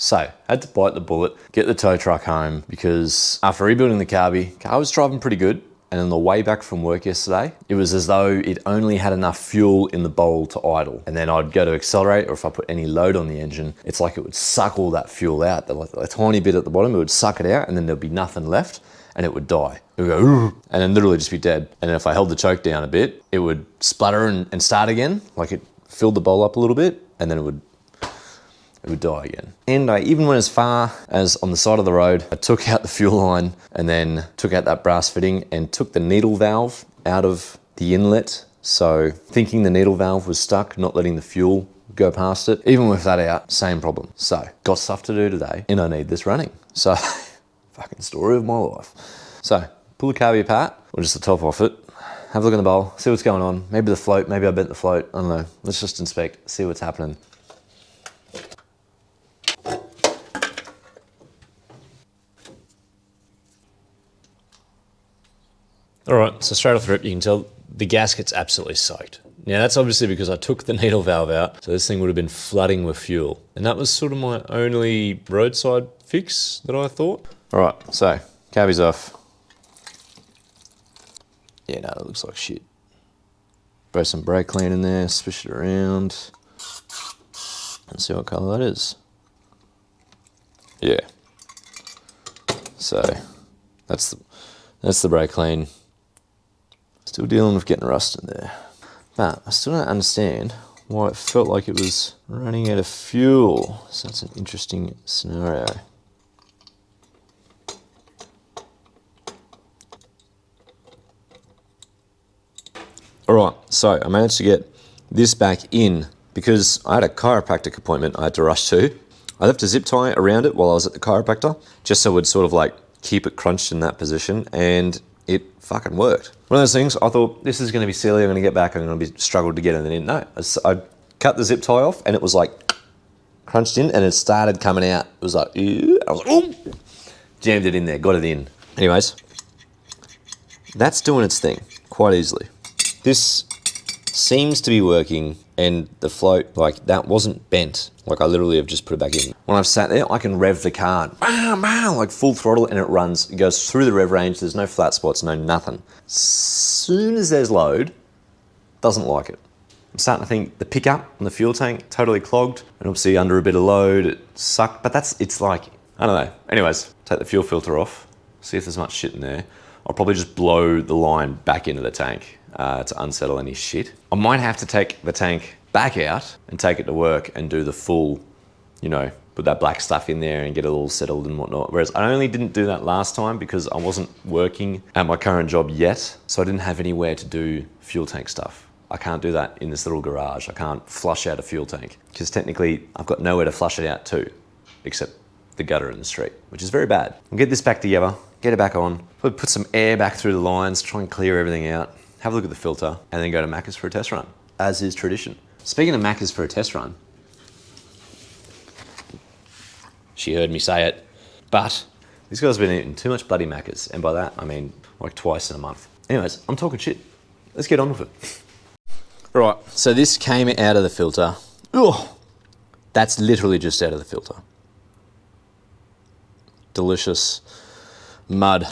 So, had to bite the bullet, get the tow truck home, because after rebuilding the Carby, car was driving pretty good. And on the way back from work yesterday, it was as though it only had enough fuel in the bowl to idle. And then I'd go to accelerate, or if I put any load on the engine, it's like it would suck all that fuel out. A tiny bit at the bottom, it would suck it out, and then there'd be nothing left, and it would die. It would go, "Urgh," and then literally just be dead. And then if I held the choke down a bit, it would sputter and start again, like it filled the bowl up a little bit, and then it would die again. And I even went as far as on the side of the road, I took out the fuel line and then took out that brass fitting and took the needle valve out of the inlet. So thinking the needle valve was stuck, not letting the fuel go past it. Even with that out, same problem. So got stuff to do today and I need this running. So fucking story of my life. So pull the Carby apart, or just the top off it, have a look in the bowl, see what's going on. Maybe the float, maybe I bent the float, I don't know. Let's just inspect, see what's happening. All right, so straight off the rip, you can tell the gasket's absolutely soaked. Now that's obviously because I took the needle valve out, so this thing would have been flooding with fuel. And that was sort of my only roadside fix that I thought. All right, so Carby's off. Yeah, no, that looks like shit. Throw some brake clean in there, swish it around, and see what color that is. Yeah. So that's the brake clean. Still dealing with getting rust in there. But I still don't understand why it felt like it was running out of fuel. So that's an interesting scenario. All right, so I managed to get this back in because I had a chiropractic appointment I had to rush to. I left a zip tie around it while I was at the chiropractor, just so it would sort of like keep it crunched in that position, and it fucking worked. One of those things, I thought, this is gonna be silly, I'm gonna get back, I'm gonna be struggled to get it in. No, I cut the zip tie off and it was like crunched in and it started coming out. It was like, ew. I was like, oh, jammed it in there, got it in. Anyways, that's doing its thing quite easily. This seems to be working, and the float, like that wasn't bent. Like I literally have just put it back in. When I've sat there, I can rev the car, like full throttle, and it runs. It goes through the rev range. There's no flat spots, no nothing. Soon as there's load, doesn't like it. I'm starting to think the pickup on the fuel tank, totally clogged, and obviously under a bit of load, it sucked, but it's like, I don't know. Anyways, take the fuel filter off, see if there's much shit in there. I'll probably just blow the line back into the tank to unsettle any shit. I might have to take the tank back out and take it to work and do the full, you know, put that black stuff in there and get it all settled and whatnot. Whereas I only didn't do that last time because I wasn't working at my current job yet, so I didn't have anywhere to do fuel tank stuff. I can't do that in this little garage. I can't flush out a fuel tank because technically I've got nowhere to flush it out to, except the gutter in the street, which is very bad. I'll get this back together, get it back on, put some air back through the lines, try and clear everything out, have a look at the filter, and then go to Maccas for a test run, as is tradition. Speaking of Maccas for a test run, she heard me say it, but this guy's been eating too much bloody Maccas, and by that I mean like twice in a month. Anyways, I'm talking shit. Let's get on with it. Right, so this came out of the filter. Ugh, that's literally just out of the filter. Delicious mud,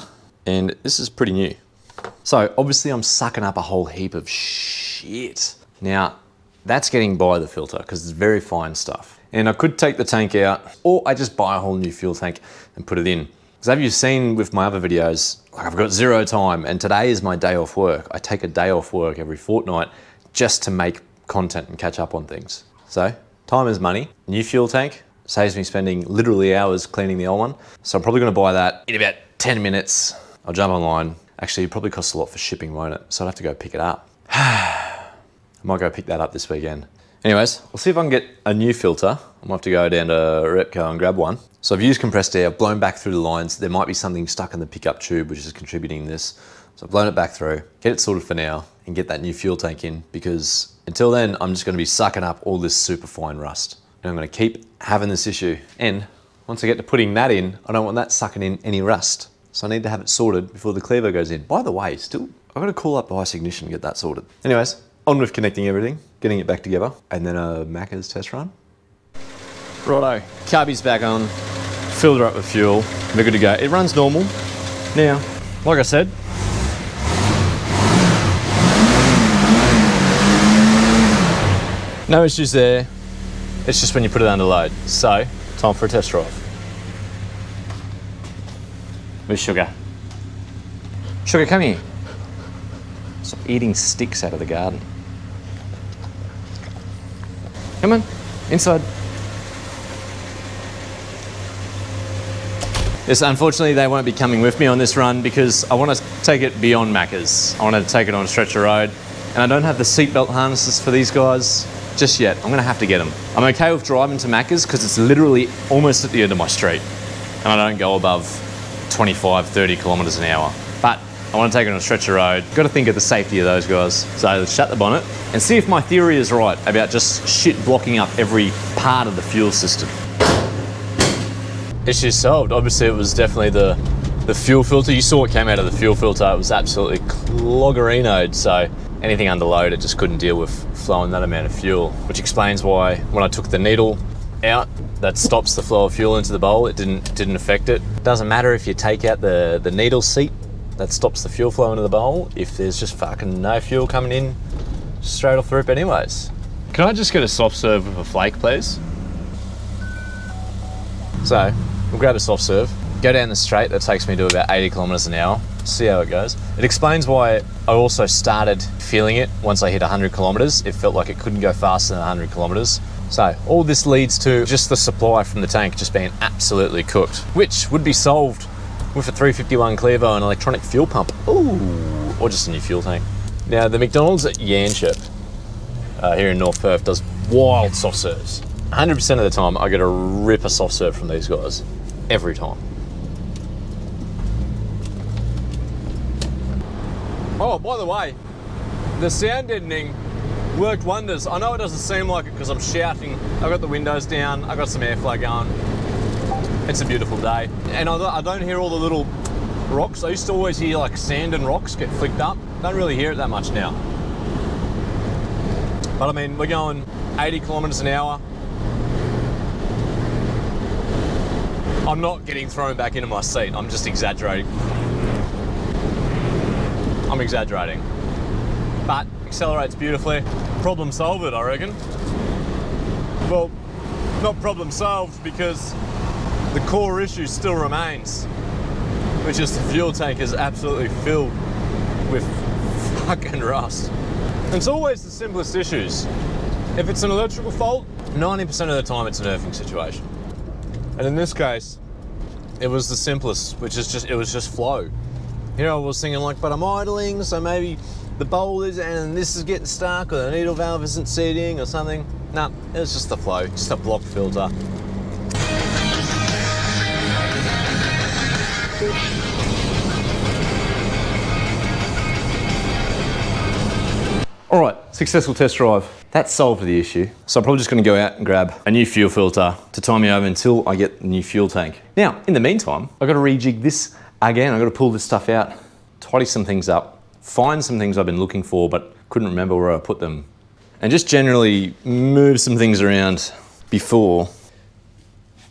and this is pretty new. So obviously I'm sucking up a whole heap of shit. Now, that's getting by the filter because it's very fine stuff. And I could take the tank out, or I just buy a whole new fuel tank and put it in. Because as you've seen with my other videos, like I've got zero time, and today is my day off work. I take a day off work every fortnight just to make content and catch up on things. So time is money. New fuel tank saves me spending literally hours cleaning the old one. So I'm probably gonna buy that in about 10 minutes. I'll jump online. Actually, it probably costs a lot for shipping, won't it? So I'll have to go pick it up. I might go pick that up this weekend. Anyways, we'll see if I can get a new filter. I might have to go down to Repco and grab one. So I've used compressed air, I've blown back through the lines. There might be something stuck in the pickup tube, which is contributing this. So I've blown it back through, get it sorted for now, and get that new fuel tank in, because until then, I'm just gonna be sucking up all this super fine rust. And I'm gonna keep having this issue. And once I get to putting that in, I don't want that sucking in any rust. So I need to have it sorted before the cleaver goes in. By the way, still, I've got to call up Ice Ignition and get that sorted. Anyways, on with connecting everything, getting it back together, and then a Maccas test run. Righto, Carby's back on, filled her up with fuel, we're good to go. It runs normal. Now, like I said, no issues there. It's just when you put it under load. So, time for a test drive. Where's Sugar? Sugar, come here. Stop eating sticks out of the garden. Come on, inside. Yes, unfortunately they won't be coming with me on this run because I want to take it beyond Maccas. I want to take it on a stretch of road, and I don't have the seatbelt harnesses for these guys just yet. I'm going to have to get them. I'm okay with driving to Maccas because it's literally almost at the end of my street, and I don't go above 25, 30 kilometres an hour. But I want to take it on a stretch of road. Got to think of the safety of those guys. So let's shut the bonnet and see if my theory is right about just shit blocking up every part of the fuel system. Issue solved. Obviously it was definitely the fuel filter. You saw what came out of the fuel filter. It was absolutely cloggerinoed. So anything under load, it just couldn't deal with flowing that amount of fuel, which explains why when I took the needle out, that stops the flow of fuel into the bowl. It didn't affect it. Doesn't matter if you take out the needle seat, that stops the fuel flow into the bowl if there's just fucking no fuel coming in straight off the rip anyways. Can I just get a soft serve with a flake, please? So, we'll grab a soft serve, go down the straight, that takes me to about 80 kilometres an hour, see how it goes. It explains why I also started feeling it once I hit 100 kilometres. It felt like it couldn't go faster than 100 kilometres. So, all this leads to just the supply from the tank just being absolutely cooked, which would be solved with a 351 Clevo and electronic fuel pump. Ooh, or just a new fuel tank. Now, the McDonald's at Yanship here in North Perth does wild soft serves. 100% of the time, I get a ripper soft serve from these guys. Every time. Oh, by the way, the sound deadening worked wonders. I know it doesn't seem like it because I'm shouting. I've got the windows down, I've got some airflow going. It's a beautiful day. And I don't hear all the little rocks. I used to always hear like sand and rocks get flicked up. Don't really hear it that much now. But I mean, we're going 80 kilometres an hour. I'm not getting thrown back into my seat. I'm just exaggerating. I'm exaggerating. But accelerates beautifully. Problem solved, I reckon. Well, not problem solved because the core issue still remains, which is the fuel tank is absolutely filled with fucking rust. And it's always the simplest issues. If it's an electrical fault, 90% of the time it's an earthing situation. And in this case, it was the simplest, which is just, it was just flow. Here I was thinking like, but I'm idling, so maybe the bowl is, and this is getting stuck, or the needle valve isn't seating or something. No, it was just the flow, just a blocked filter. All right, successful test drive. That solved the issue. So I'm probably just gonna go out and grab a new fuel filter to tie me over until I get the new fuel tank. Now, in the meantime, I've got to rejig this again. I've got to pull this stuff out, tidy some things up, find some things I've been looking for but couldn't remember where I put them, and just generally move some things around before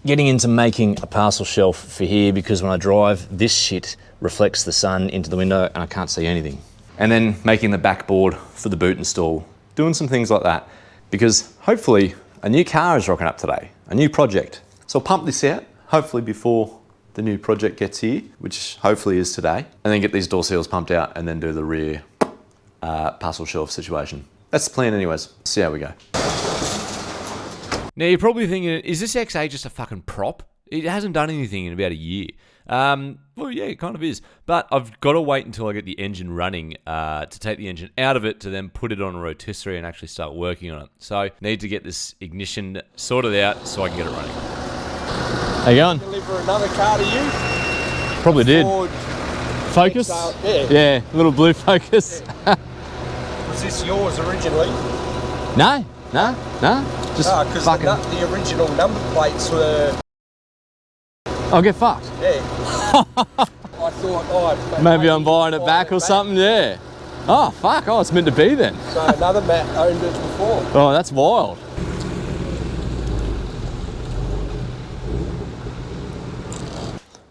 getting into making a parcel shelf for here, because when I drive, this shit reflects the sun into the window and I can't see anything. And then making the backboard for the boot install, doing some things like that, because hopefully a new car is rocking up today, a new project. So I'll pump this out, hopefully before the new project gets here, which hopefully is today, and then get these door seals pumped out and then do the rear parcel shelf situation. That's the plan anyways. See how we go. Now you're probably thinking, is this XA just a fucking prop? It hasn't done anything in about a year. Well, yeah, it kind of is. But I've got to wait until I get the engine running to take the engine out of it to then put it on a rotisserie and actually start working on it. So need to get this ignition sorted out so I can get it running. How you going? Deliver another car to you? Probably did. Ford Focus? Yeah, little blue Focus. Yeah. Was this yours originally? No. Just because fucking... the original number plates were... I'll get fucked. Yeah. I thought, maybe I'm buying it back or something, yeah. Oh, fuck, it's meant to be then. So another Matt owned it before. Oh, that's wild.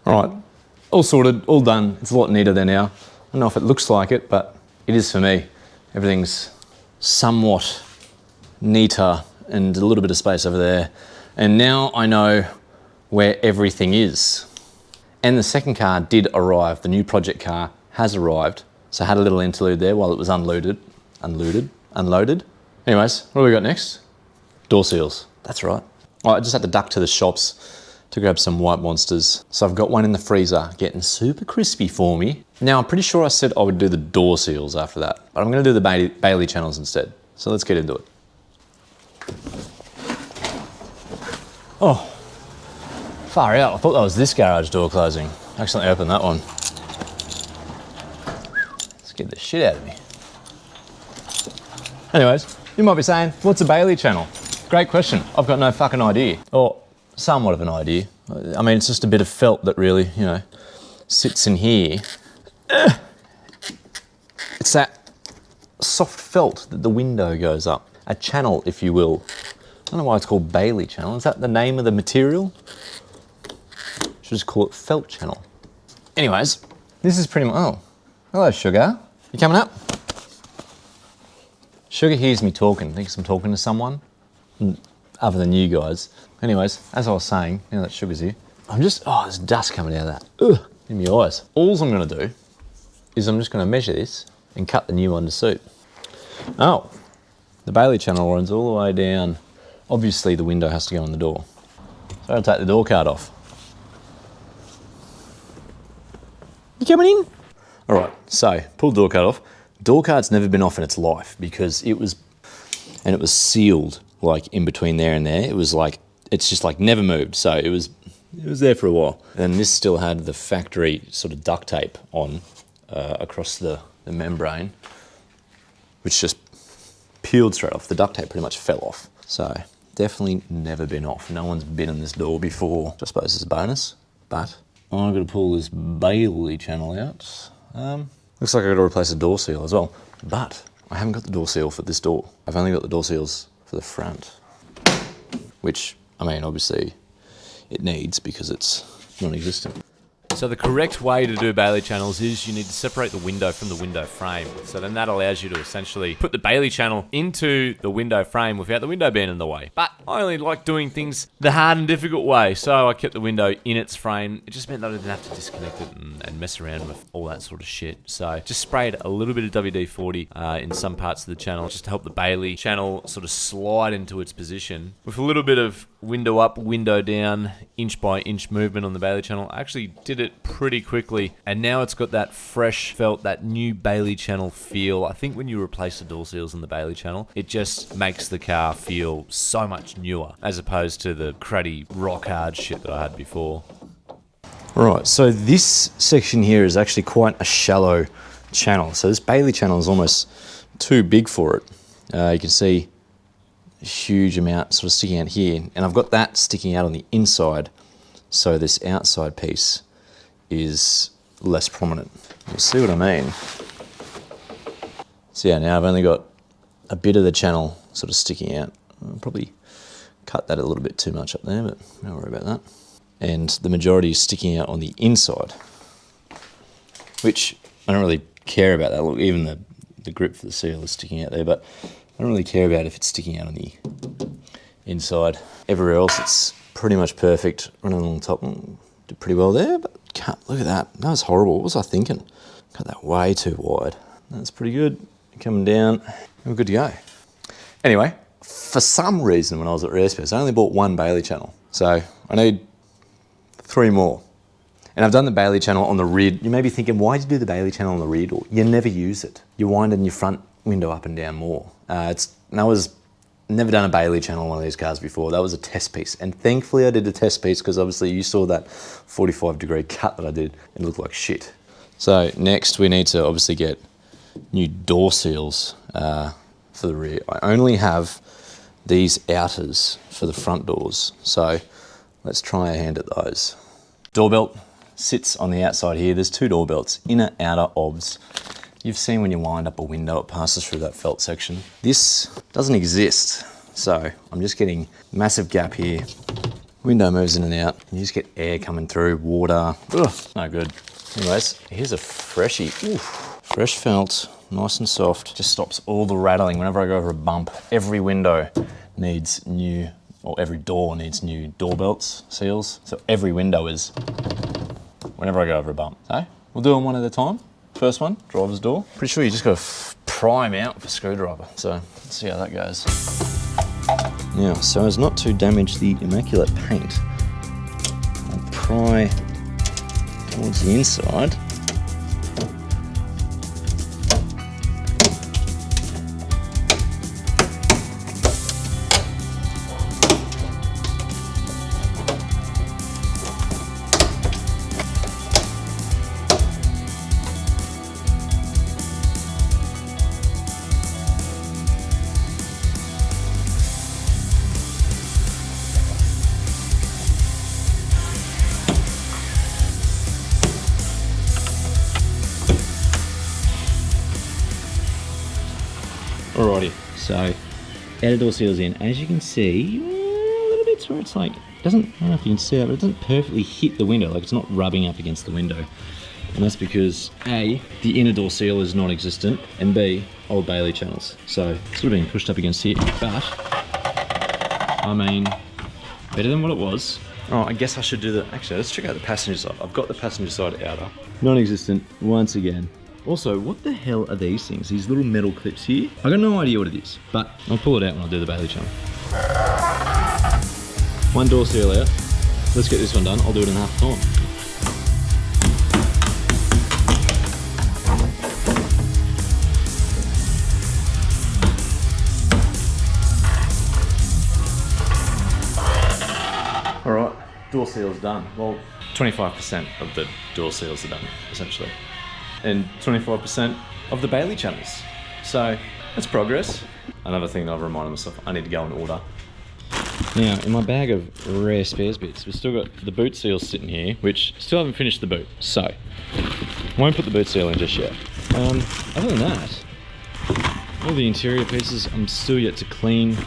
All right, all sorted, all done. It's a lot neater there now. I don't know if it looks like it, but it is for me. Everything's somewhat neater and a little bit of space over there. And now I know where everything is. And the second car did arrive. The new project car has arrived. So I had a little interlude there while it was unloaded. Anyways, what do we got next? Door seals. That's right. I just had to duck to the shops to grab some white monsters. So I've got one in the freezer getting super crispy for me. Now I'm pretty sure I said I would do the door seals after that, but I'm gonna do the Baily channels instead. So let's get into it. Oh, far out. I thought that was this garage door closing. Accidentally opened that one. Scared the shit out of me. Anyways, you might be saying, what's a Baily channel? Great question. I've got no fucking idea. Or somewhat of an idea. I mean, it's just a bit of felt that really, you know, sits in here. It's that soft felt that the window goes up. A channel, if you will. I don't know why it's called Baily channel. Is that the name of the material? Should just call it felt channel. Anyways, this is pretty much, oh, hello Sugar. You coming up? Sugar hears me talking, thinks I'm talking to someone other than you guys. Anyways, as I was saying, now that Sugar's here, I'm just, oh, there's dust coming out of that. Ugh, in my eyes. All I'm gonna do is I'm just gonna measure this and cut the new one to suit. Oh, the Baily channel runs all the way down. Obviously the window has to go on the door. So I'll take the door card off. You coming in? All right, so pull the door card off. Door card's never been off in its life because it was sealed like in between there and there. It was like, it's just like never moved. So it was there for a while. And this still had the factory sort of duct tape on across the membrane, which just peeled straight off. The duct tape pretty much fell off. So definitely never been off. No one's been in this door before. I suppose it's a bonus, but I've got to pull this Baily channel out. Looks like I've got to replace the door seal as well, but I haven't got the door seal for this door. I've only got the door seals for the front, which, I mean, obviously it needs because it's non-existent. So the correct way to do Baily channels is you need to separate the window from the window frame. So then that allows you to essentially put the Baily channel into the window frame without the window being in the way. But I only like doing things the hard and difficult way, so I kept the window in its frame. It just meant that I didn't have to disconnect it and mess around with all that sort of shit. So just sprayed a little bit of WD-40 in some parts of the channel just to help the Baily channel sort of slide into its position. With a little bit of window up, window down, inch by inch movement on the Baily channel, I actually did it pretty quickly, and now it's got that fresh felt, that new Baily channel feel. I think when you replace the door seals in the Baily channel, it just makes the car feel so much newer as opposed to the cruddy rock hard shit that I had before. Right, so this section here is actually quite a shallow channel. So this Baily channel is almost too big for it. You can see a huge amount sort of sticking out here, and I've got that sticking out on the inside, so this outside piece is less prominent. You'll see what I mean. So yeah, now I've only got a bit of the channel sort of sticking out. I'll probably cut that a little bit too much up there, but don't worry about that. And the majority is sticking out on the inside, which I don't really care about that. Look, even the grip for the seal is sticking out there, but I don't really care about if it's sticking out on the inside. Everywhere else it's pretty much perfect. Running along the top, did pretty well there, but look at that. That was horrible. What was I thinking? Cut that way too wide. That's pretty good. Coming down, we're good to go. Anyway, for some reason when I was at Rare-Space, I only bought one Baily channel. So I need 3 more. And I've done the Baily channel on the rear. You may be thinking, why did you do the Baily channel on the rear door? You never use it. You're winding your front window up and down more. Never done a Baily channel on one of these cars before. That was a test piece. And thankfully I did a test piece because obviously you saw that 45-degree cut that I did. It looked like shit. So next we need to obviously get new door seals for the rear. I only have these outers for the front doors. So let's try a hand at those. Door belt sits on the outside here. There's 2 door belts, inner, outer obs. You've seen when you wind up a window, it passes through that felt section. This doesn't exist, so I'm just getting massive gap here Window moves in and out. You just get air coming through, water. Ugh, no good. Anyways, here's a freshie. Oof. Fresh felt, nice and soft. Just stops all the rattling whenever I go over a bump. Every window needs new, or every door needs new door belts, seals. So every window is whenever I go over a bump. So we'll do them one at a time. First one, driver's door. Pretty sure you just got to pry them out with a screwdriver. So let's see how that goes. Now, so as not to damage the immaculate paint, I'll pry towards the inside. Alrighty, so outer door seal's in. As you can see, little bits where it's like, doesn't, I don't know if you can see it, but it doesn't perfectly hit the window, like it's not rubbing up against the window. And that's because A, the inner door seal is non-existent, and B, old Baily channels. So it's sort of being pushed up against here, but I mean, better than what it was. Oh, I guess I should do the, actually let's check out the passenger side. I've got the passenger side outer. Non-existent, once again. Also, what the hell are these things? These little metal clips here? I got no idea what it is, but I'll pull it out when I do the Baily channel. One door seal out. Let's get this one done. I'll do it in half time. All right, door seal's done. Well, 25% of the door seals are done, essentially. And 25% of the Baily channels. So that's progress. Another thing that I've reminded myself, I need to go and order. Now, in my bag of rare spares bits, we've still got the boot seal sitting here, which still haven't finished the boot. So, won't put the boot seal in just yet. Other than that, all the interior pieces I'm still yet to clean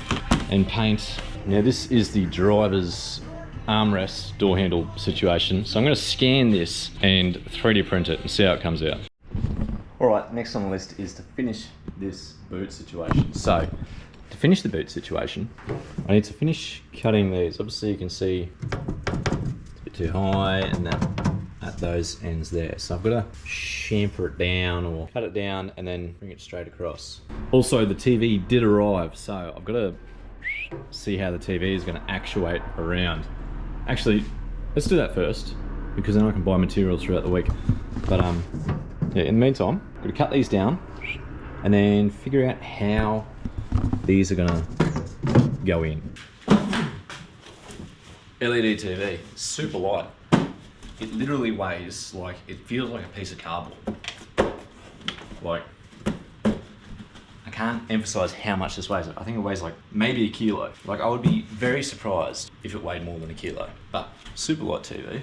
and paint. Now this is the driver's armrest door handle situation. So I'm going to scan this and 3D print it and see how it comes out. Alright, next on the list is to finish this boot situation. So, to finish the boot situation, I need to finish cutting these. Obviously you can see it's a bit too high and that at those ends there. So I've got to chamfer it down or cut it down and then bring it straight across. Also the TV did arrive, so I've got to see how the TV is going to actuate around. Actually, let's do that first, because then I can buy materials throughout the week. But yeah, in the meantime, I'm gonna cut these down and then figure out how these are gonna go in. LED TV, super light. It literally weighs like, it feels like a piece of cardboard. Like, I can't emphasize how much this weighs. I think it weighs like maybe a kilo. Like I would be very surprised if it weighed more than a kilo. But super light TV,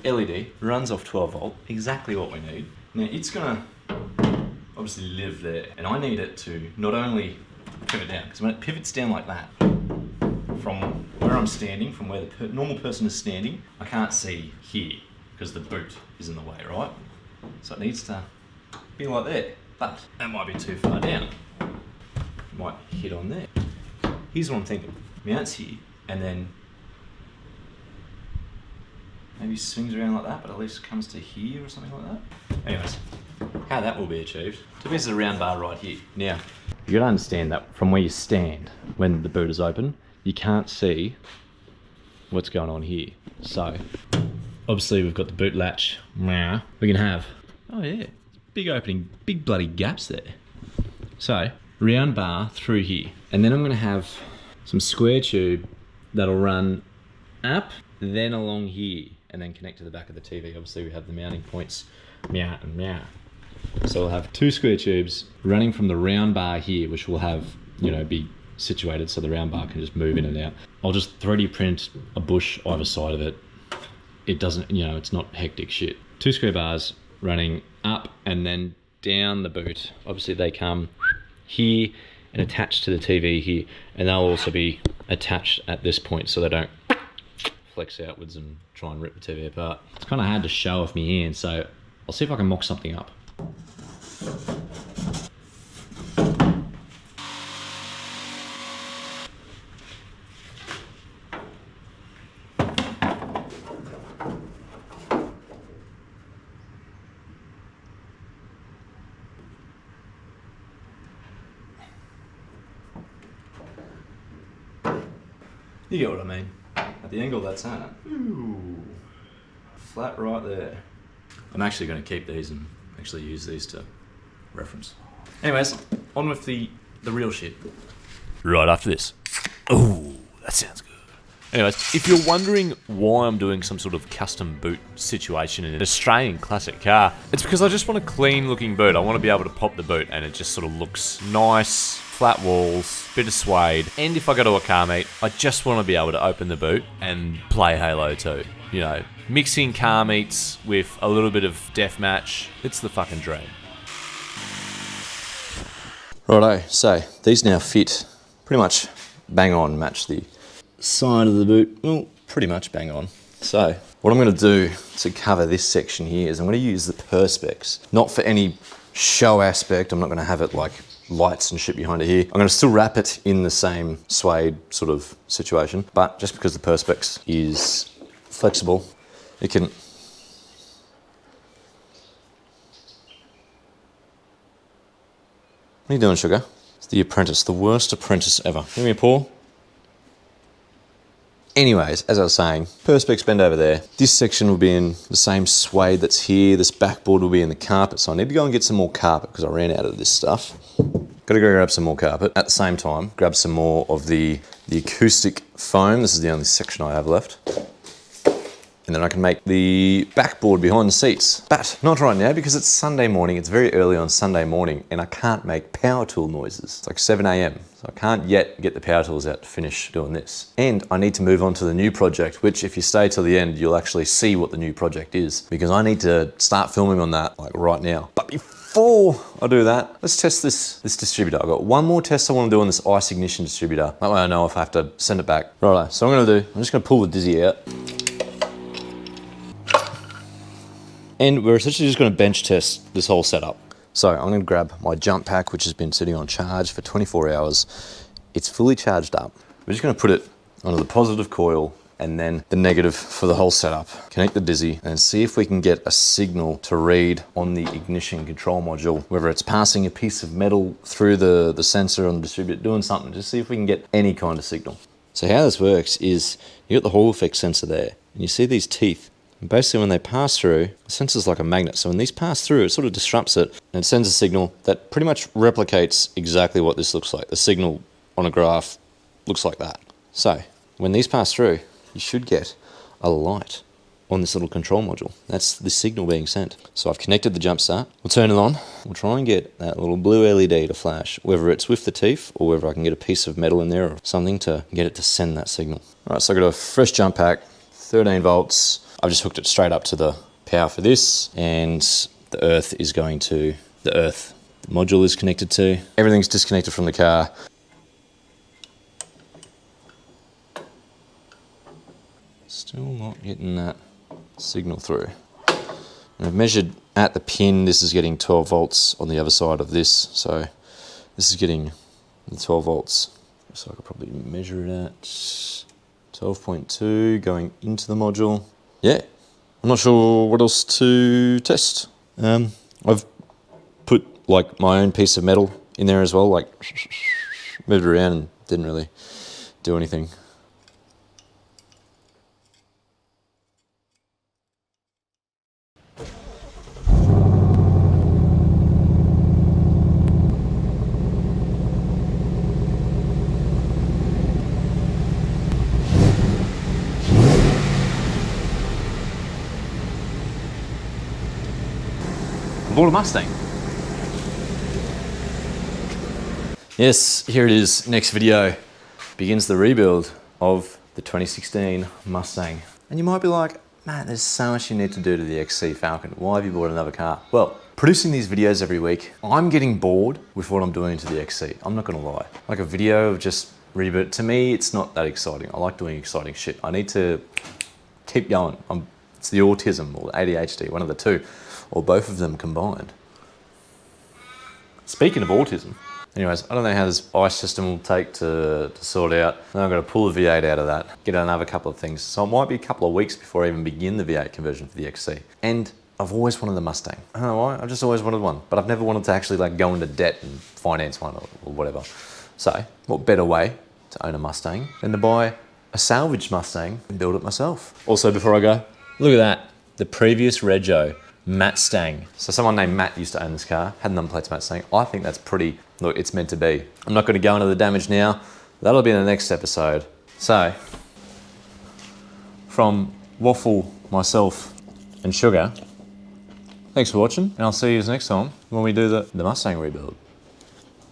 LED, runs off 12 volt, exactly what we need. Now it's gonna obviously live there, and I need it to not only pivot down, because when it pivots down like that, from where I'm standing, from where the normal person is standing, I can't see here, because the boot is in the way, right? So it needs to be like that, but that might be too far down. Might hit on there. Here's what I'm thinking. Mounts here, and then maybe swings around like that, but at least comes to here or something like that. Anyways, how that will be achieved. So this is a round bar right here. Now, you gotta understand that from where you stand, when the boot is open, you can't see what's going on here. So, obviously we've got the boot latch. We can have, oh yeah, big opening, big bloody gaps there. So, round bar through here. And then I'm gonna have some square tube that'll run up, then along here, and then connect to the back of the TV. Obviously we have the mounting points, meow and meow. So we'll have two square tubes running from the round bar here, which will have, you know, be situated so the round bar can just move in and out. I'll just 3D print a bush either side of it. It doesn't, you know, it's not hectic shit. Two square bars running up and then down the boot. Obviously they come here and attached to the TV here, and they'll also be attached at this point so they don't flex outwards and try and rip the TV apart. It's kind of hard to show off my hand, so I'll see if I can mock something up. You get what I mean. At the angle that's at. Ooh. Flat right there. I'm actually going to keep these and actually use these to reference. Anyways, on with the real shit. Right after this. Oh, that sounds good. Anyways, if you're wondering why I'm doing some sort of custom boot situation in an Australian classic car, it's because I just want a clean looking boot. I want to be able to pop the boot and it just sort of looks nice, flat walls, bit of suede. And if I go to a car meet, I just want to be able to open the boot and play Halo 2. You know, mixing car meets with a little bit of deathmatch, it's the fucking dream. Righto, so these now fit pretty much bang on, match the side of the boot, well, pretty much bang on. So what I'm going to do to cover this section here is I'm going to use the Perspex, not for any show aspect. I'm not going to have it like lights and shit behind it here. I'm going to still wrap it in the same suede sort of situation, but just because the Perspex is flexible, it can... What are you doing, sugar? It's the apprentice, the worst apprentice ever. Give me a paw. Anyways, as I was saying, Perspex bend over there. This section will be in the same suede that's here. This backboard will be in the carpet. So I need to go and get some more carpet because I ran out of this stuff. Gotta go grab some more carpet. At the same time, grab some more of the acoustic foam. This is the only section I have left. And then I can make the backboard behind the seats. But not right now because it's Sunday morning. It's very early on Sunday morning and I can't make power tool noises. It's like 7 a.m. So I can't yet get the power tools out to finish doing this. And I need to move on to the new project, which if you stay till the end, you'll actually see what the new project is because I need to start filming on that like right now. But before I do that, let's test this distributor. I've got one more test I want to do on this ice ignition distributor. That way I know if I have to send it back. Right, so I'm just gonna pull the Dizzy out. And we're essentially just going to bench test this whole setup. So I'm going to grab my jump pack, which has been sitting on charge for 24 hours. It's fully charged up. We're just going to put it onto the positive coil and then the negative for the whole setup. Connect the Dizzy and see if we can get a signal to read on the ignition control module, whether it's passing a piece of metal through the sensor on the distributor, doing something, just see if we can get any kind of signal. So how this works is you got the Hall effect sensor there and you see these teeth. And basically when they pass through, the sensor's like a magnet. So when these pass through, it sort of disrupts it and it sends a signal that pretty much replicates exactly what this looks like. The signal on a graph looks like that. So when these pass through, you should get a light on this little control module. That's the signal being sent. So I've connected the jump start. We'll turn it on. We'll try and get that little blue LED to flash, whether it's with the teeth or whether I can get a piece of metal in there or something to get it to send that signal. All right, so I've got a fresh jump pack, 13 volts. I've just hooked it straight up to the power for this and the earth is going to the earth. The module is connected to. Everything's disconnected from the car. Still not getting that signal through. And I've measured at the pin, this is getting 12 volts on the other side of this. So this is getting the 12 volts. So I could probably measure it at 12.2 going into the module. Yeah, I'm not sure what else to test. I've put like my own piece of metal in there as well, like moved it around and didn't really do anything. Bought a Mustang. Yes, here it is. Next video begins the rebuild of the 2016 Mustang. And you might be like, man, there's so much you need to do to the XC Falcon. Why have you bought another car? Well, producing these videos every week, I'm getting bored with what I'm doing to the XC. I'm not gonna lie. Like a video of just reboot, to me, it's not that exciting. I like doing exciting shit. I need to keep going. It's the autism or the ADHD, one of the two, or both of them combined. Speaking of autism, anyways, I don't know how this ice system will take to sort out. Then I've got to pull the V8 out of that, get another couple of things. So it might be a couple of weeks before I even begin the V8 conversion for the XC. And I've always wanted a Mustang. I don't know why, I've just always wanted one. But I've never wanted to actually like go into debt and finance one or whatever. So what better way to own a Mustang than to buy a salvaged Mustang and build it myself? Also, before I go, look at that. The previous rego, Matt Stang. So someone named Matt used to own this car, had number plates Matt Stang. I think that's pretty, look, it's meant to be. I'm not gonna go into the damage now. That'll be in the next episode. So, from Waffle, myself, and Sugar, thanks for watching, and I'll see you next time when we do the Mustang rebuild.